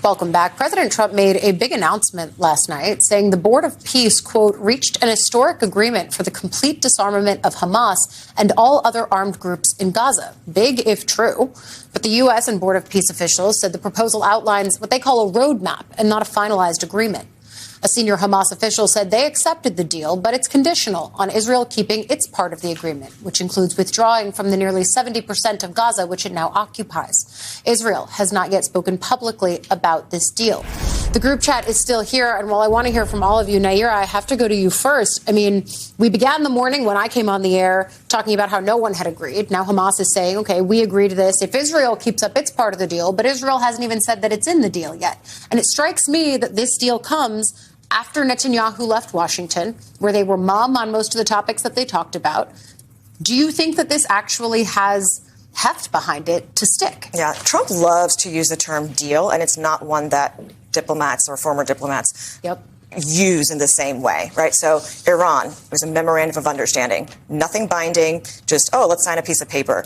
Welcome back. President Trump made a big announcement last night saying the Board of Peace, quote, reached an historic agreement for the complete disarmament of Hamas and all other armed groups in Gaza. Big if true. But the U.S. and Board of Peace officials said the proposal outlines what they call a roadmap and not a finalized agreement. A senior Hamas official said they accepted the deal, but it's conditional on Israel keeping its part of the agreement, which includes withdrawing from the nearly 70% of Gaza, which it now occupies. Israel has not yet spoken publicly about this deal. The group chat is still here, and while I want to hear from all of you, Naira, I have to go to you first. I mean, we began the morning when I came on the air talking about how no one had agreed. Now Hamas is saying, okay, we agree to this if Israel keeps up its part of the deal, but Israel hasn't even said that it's in the deal yet. And it strikes me that this deal comes after Netanyahu left Washington, where they were mum on most of the topics that they talked about. Do you think that this actually has heft behind it to stick? Yeah, Trump loves to use the term deal, and it's not one that diplomats or former diplomats use in the same way, right? So Iran was a memorandum of understanding, nothing binding, just, oh, let's sign a piece of paper.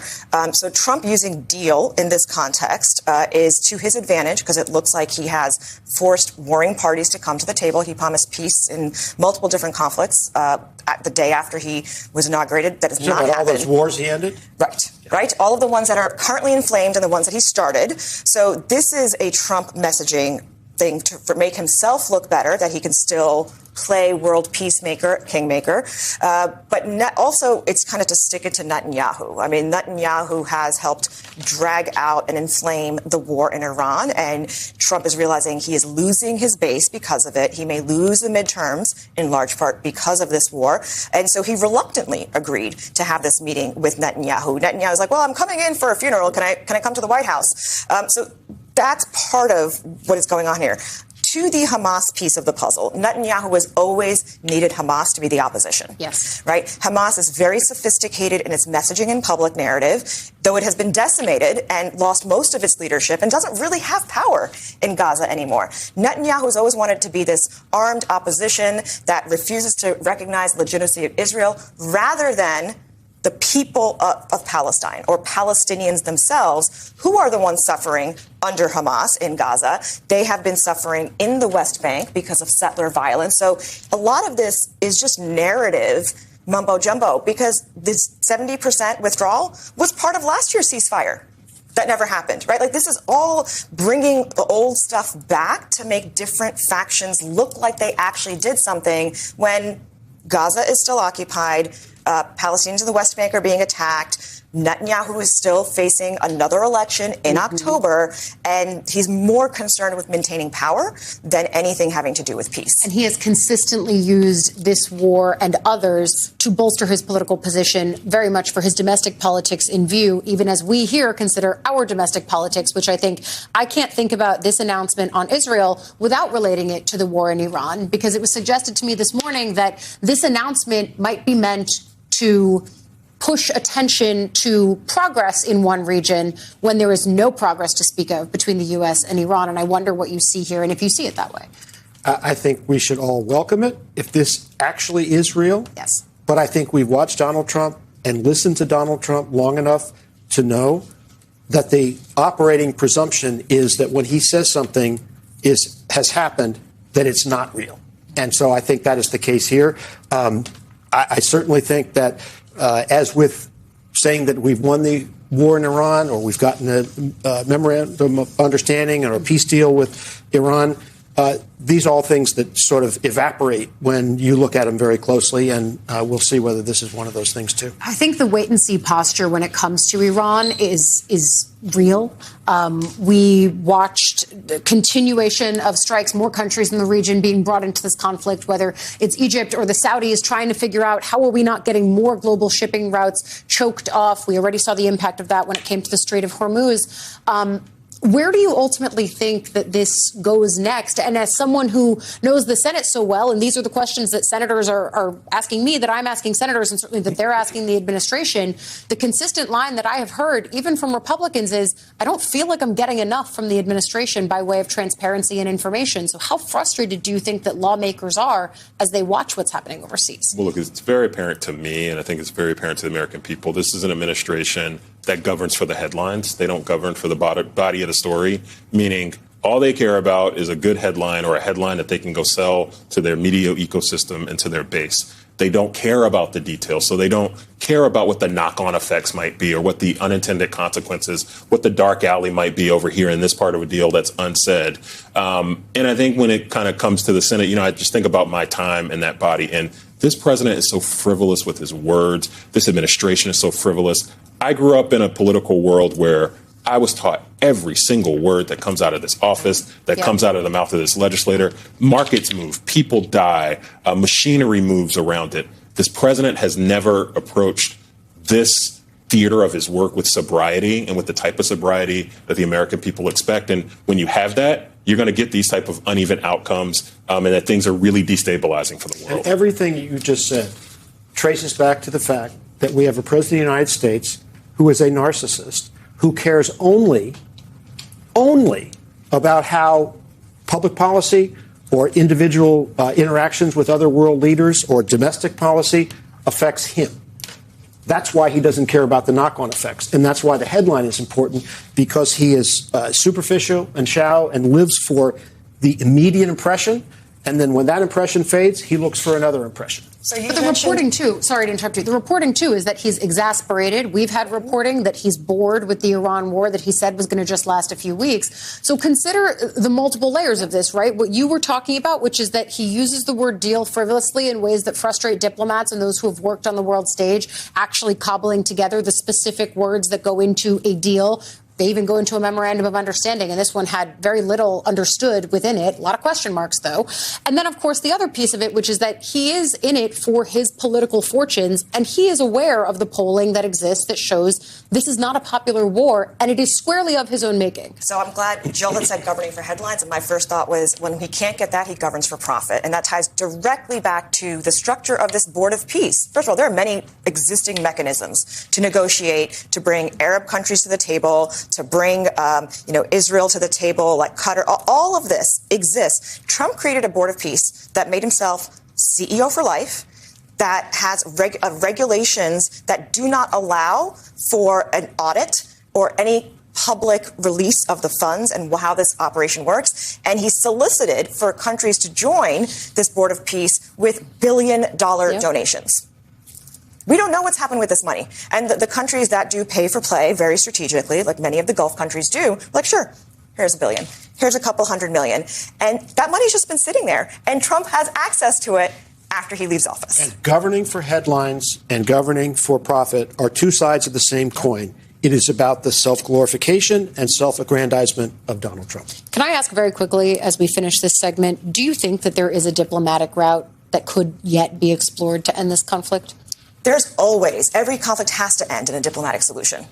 So Trump using deal in this context is to his advantage because it looks like he has forced warring parties to come to the table. He promised peace in multiple different conflicts at the day after he was inaugurated. That is not happening. All those wars he ended? Right. Right. All of the ones that are currently inflamed and the ones that he started. So this is a Trump messaging thing to make himself look better, that he can still play world peacemaker, kingmaker. But also it's kind of to stick it to Netanyahu. I mean, Netanyahu has helped drag out and inflame the war in Iran, and Trump is realizing he is losing his base because of it. He may lose the midterms in large part because of this war. And so he reluctantly agreed to have this meeting with Netanyahu. Netanyahu is like, well, I'm coming in for a funeral. Can I come to the White House? So that's part of what is going on here. To the Hamas piece of the puzzle, Netanyahu has always needed Hamas to be the opposition. Yes. Right? Hamas is very sophisticated in its messaging and public narrative, though it has been decimated and lost most of its leadership and doesn't really have power in Gaza anymore. Netanyahu has always wanted to be this armed opposition that refuses to recognize the legitimacy of Israel rather than the people of Palestine or Palestinians themselves, who are the ones suffering under Hamas in Gaza. They have been suffering in the West Bank because of settler violence. So a lot of this is just narrative mumbo jumbo because this 70% withdrawal was part of last year's ceasefire. That never happened, right? Like, this is all bringing the old stuff back to make different factions look like they actually did something when Gaza is still occupied. Palestinians in the West Bank are being attacked. Netanyahu is still facing another election in October, and he's more concerned with maintaining power than anything having to do with peace. And he has consistently used this war and others to bolster his political position, very much for his domestic politics in view, even as we here consider our domestic politics, which I can't think about this announcement on Israel without relating it to the war in Iran, because it was suggested to me this morning that this announcement might be meant to push attention to progress in one region when there is no progress to speak of between the U.S. and Iran. And I wonder what you see here and if you see it that way. I think we should all welcome it if this actually is real. Yes. But I think we've watched Donald Trump and listened to Donald Trump long enough to know that the operating presumption is that when he says something has happened, that it's not real. And so I think that is the case here. I certainly think that as with saying that we've won the war in Iran or we've gotten a memorandum of understanding or a peace deal with Iran, these are all things that sort of evaporate when you look at them very closely, and we'll see whether this is one of those things, too. I think the wait-and-see posture when it comes to Iran is real. We watched the continuation of strikes, more countries in the region being brought into this conflict, whether it's Egypt or the Saudis trying to figure out how are we not getting more global shipping routes choked off. We already saw the impact of that when it came to the Strait of Hormuz. Where do you ultimately think that this goes next? And as someone who knows the Senate so well, and these are the questions that senators are asking me, that I'm asking senators, and certainly that they're asking the administration, the consistent line that I have heard, even from Republicans, is I don't feel like I'm getting enough from the administration by way of transparency and information. So how frustrated do you think that lawmakers are as they watch what's happening overseas? Well, look, it's very apparent to me, and I think it's very apparent to the American people. This is an administration that governs for the headlines. They don't govern for the body of the story, meaning All they care about is a good headline or a headline that they can go sell to their media ecosystem and to their base. They don't care about the details. So they don't care about what the knock-on effects might be or what the unintended consequences, what the dark alley might be over here in this part of a deal that's unsaid. And I think when it kind of comes to the Senate, I just think about my time in that body. And this president is so frivolous with his words. This administration is so frivolous. I grew up in a political world where I was taught every single word that comes out of this office, that comes out of the mouth of this legislator. Markets move, people die, machinery moves around it. This president has never approached this theater of his work with sobriety and with the type of sobriety that the American people expect. And when you have that, you're going to get these type of uneven outcomes, and that things are really destabilizing for the world. And everything you just said traces back to the fact that we have a president of the United States who is a narcissist, who cares only about how public policy or individual interactions with other world leaders or domestic policy affects him. That's why he doesn't care about the knock-on effects. And that's why the headline is important, because he is superficial and shallow and lives for the immediate impression. And then when that impression fades, he looks for another impression. But the reporting, too, sorry to interrupt you, the reporting, too, is that he's exasperated. We've had reporting that he's bored with the Iran war that he said was going to just last a few weeks. So consider the multiple layers of this, right? What you were talking about, which is that he uses the word deal frivolously in ways that frustrate diplomats and those who have worked on the world stage, actually cobbling together the specific words that go into a deal. They even go into a memorandum of understanding, and this one had very little understood within it. A lot of question marks, though. And then, of course, the other piece of it, which is that he is in it for his political fortunes, and he is aware of the polling that exists that shows this is not a popular war, and it is squarely of his own making. So I'm glad Jill had said governing for headlines, and my first thought was when he can't get that, he governs for profit. And that ties directly back to the structure of this Board of Peace. First of all, there are many existing mechanisms to negotiate, to bring Arab countries to the table, to bring, Israel to the table, like Qatar. All of this exists. Trump created a Board of Peace that made himself CEO for life, that has regulations that do not allow for an audit or any public release of the funds and how this operation works. And he solicited for countries to join this Board of Peace with billion-dollar donations. We don't know what's happened with this money. And the countries that do pay for play very strategically, like many of the Gulf countries do, like, sure, here's $1 billion. Here's a couple $100 million. And that money's just been sitting there. And Trump has access to it after he leaves office. And governing for headlines and governing for profit are two sides of the same coin. It is about the self-glorification and self-aggrandizement of Donald Trump. Can I ask very quickly, as we finish this segment, do you think that there is a diplomatic route that could yet be explored to end this conflict? There's always, every conflict has to end in a diplomatic solution.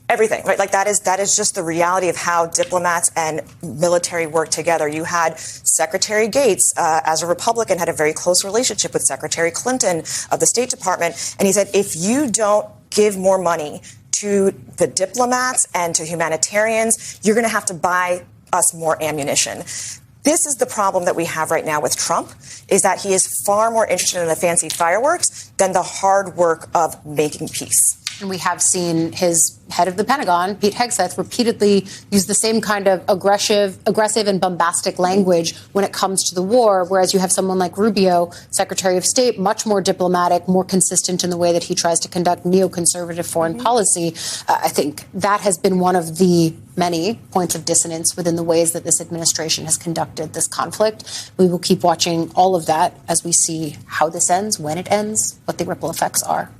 Everything, right? Like that is just the reality of how diplomats and military work together. You had Secretary Gates, as a Republican, had a very close relationship with Secretary Clinton of the State Department. And he said, if you don't give more money to the diplomats and to humanitarians, you're going to have to buy us more ammunition. This is the problem that we have right now with Trump, is that he is far more interested in the fancy fireworks than the hard work of making peace. And we have seen his head of the Pentagon, Pete Hegseth, repeatedly use the same kind of aggressive and bombastic language when it comes to the war, whereas you have someone like Rubio, Secretary of State, much more diplomatic, more consistent in the way that he tries to conduct neoconservative foreign policy. I think that has been one of the many points of dissonance within the ways that this administration has conducted this conflict. We will keep watching all of that as we see how this ends, when it ends, what the ripple effects are.